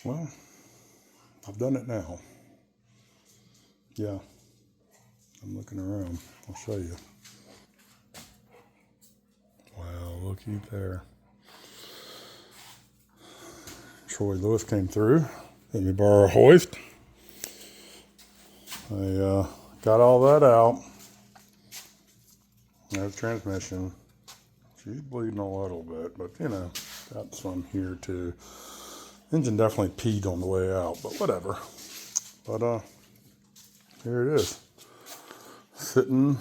Well, I've done it now. Yeah, I'm looking around. I'll show you. Well, looky there. Troy Lewis came through. Let me borrow a hoist. I got all that out. There's transmission. She's bleeding a little bit, but you know, got some here too. Engine definitely peed on the way out, but whatever. But here it is, sitting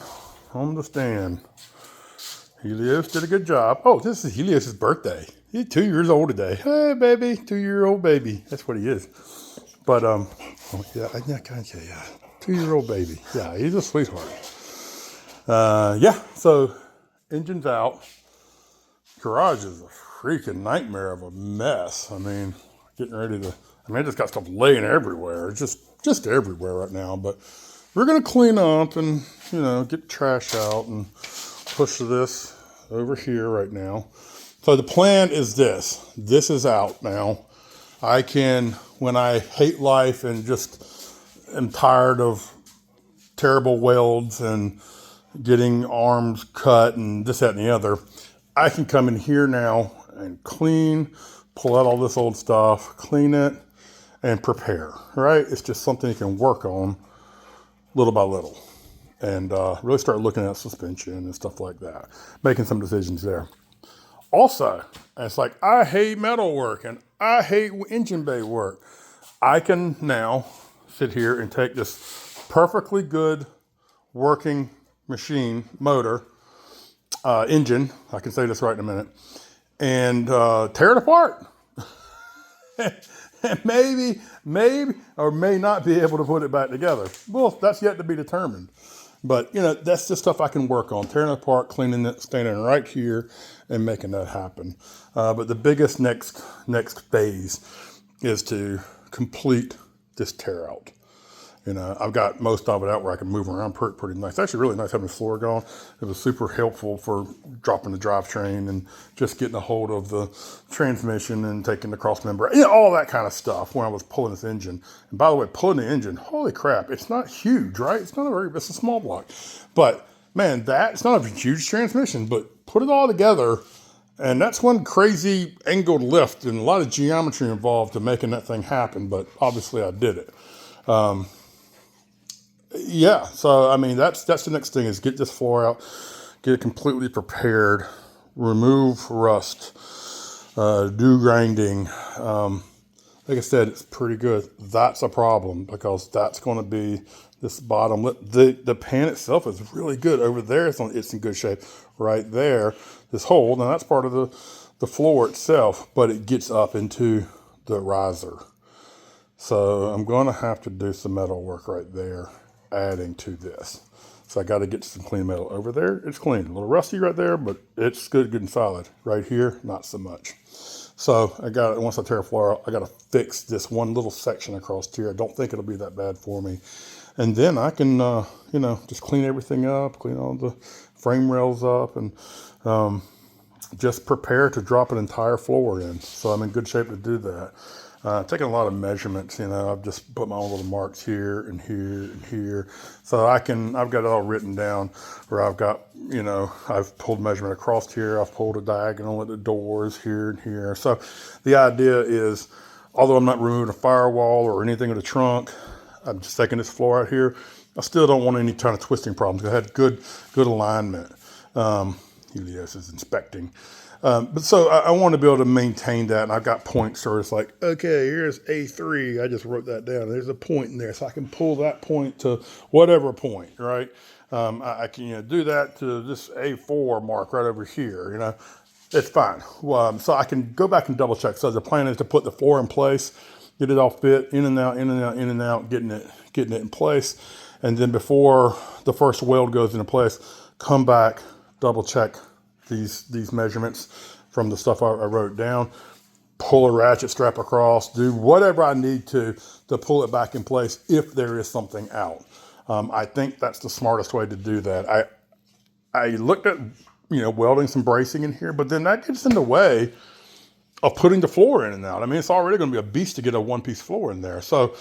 on the stand. Helios did a good job. Oh, this is Helios' birthday. He's 2 years old today. Hey, baby, 2-year-old baby. That's what he is. But oh, yeah, I can't say yeah. 2-year-old baby. Yeah, he's a sweetheart. Yeah. So engine's out. Garage is a freaking nightmare of a mess. I mean, getting ready to. I mean, I just got stuff laying everywhere. It's just everywhere right now. But we're gonna clean up and get trash out and push this over here right now. So the plan is this. This is out now. I can, when I hate life and just am tired of terrible welds and getting arms cut and this, that, and the other, I can come in here now and clean, pull out all this old stuff, clean it, and prepare, right? It's just something you can work on little by little and really start looking at suspension and stuff like that, making some decisions there. Also, it's like, I hate metal work and I hate engine bay work. I can now sit here and take this perfectly good working machine, motor, engine, I can say this right in a minute, and tear it apart. And maybe, or may not be able to put it back together. Well, that's yet to be determined. But, that's the stuff I can work on, tearing it apart, cleaning it, standing right here and making that happen. But the biggest next phase is to complete this tear out. I've got most of it out where I can move around pretty nice. It's actually really nice having the floor gone. It was super helpful for dropping the drivetrain and just getting a hold of the transmission and taking the cross member, all that kind of stuff when I was pulling this engine. And by the way, pulling the engine, holy crap, it's not huge, right? It's a small block. But man, it's not a huge transmission, but put it all together. And that's one crazy angled lift and a lot of geometry involved to making that thing happen. But obviously I did it. Yeah, so I mean that's the next thing is get this floor out, get it completely prepared, remove rust, do grinding. Like I said, it's pretty good. That's a problem because that's going to be this bottom lip. The pan itself is really good over there. It's in good shape. Right there, this hole. Now that's part of the floor itself, but it gets up into the riser. So I'm going to have to do some metal work right there, adding to this. So I got to get some clean metal over there. It's clean, a little rusty right there, but it's good and solid. Right here, not so much. So once I tear the floor out, I got to fix this one little section across here. I don't think it'll be that bad for me. And then I can, just clean everything up, clean all the frame rails up, and just prepare to drop an entire floor in. So I'm in good shape to do that. Taking a lot of measurements, I've just put my own little marks here and here and here. So I've got it all written down where I've got, I've pulled measurement across here. I've pulled a diagonal at the doors here and here. So the idea is, although I'm not removing a firewall or anything with the trunk, I'm just taking this floor out here. I still don't want any kind of twisting problems. I had good alignment. Helios is inspecting. But so I want to be able to maintain that, and I've got points where it's like, okay, here's A3. I just wrote that down. There's a point in there, so I can pull that point to whatever point, right? I can do that to this A4 mark right over here. It's fine. So I can go back and double check. So the plan is to put the floor in place, get it all fit, in and out, in and out, in and out, getting it in place, and then before the first weld goes into place, come back, double check these measurements from the stuff I wrote down, pull a ratchet strap across, do whatever I need to pull it back in place if there is something out. I think that's the smartest way to do that. I looked at welding some bracing in here, but then that gets in the way of putting the floor in and out. I mean, it's already going to be a beast to get a one-piece floor in there. So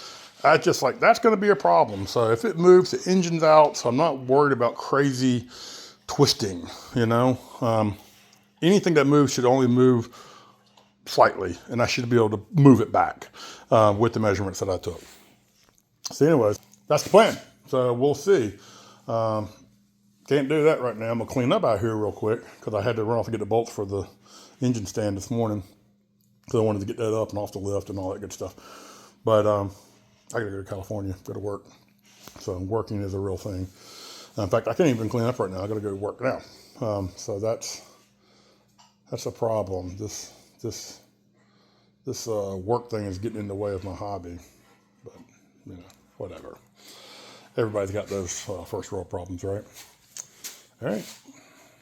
I just like, that's going to be a problem. So if it moves, the engine's out, so I'm not worried about crazy twisting, you know. Anything that moves should only move slightly, and I should be able to move it back with the measurements that I took. So anyways, that's the plan. So we'll see. Can't do that right now. I'm going to clean up out here real quick because I had to run off and get the bolts for the engine stand this morning. So I wanted to get that up and off the lift and all that good stuff. But I got to go to California, go to work. So working is a real thing. In fact, I can't even clean up right now. I got to go to work now. So that's a problem. This work thing is getting in the way of my hobby. But, you know, whatever. Everybody's got those first world problems, right? All right.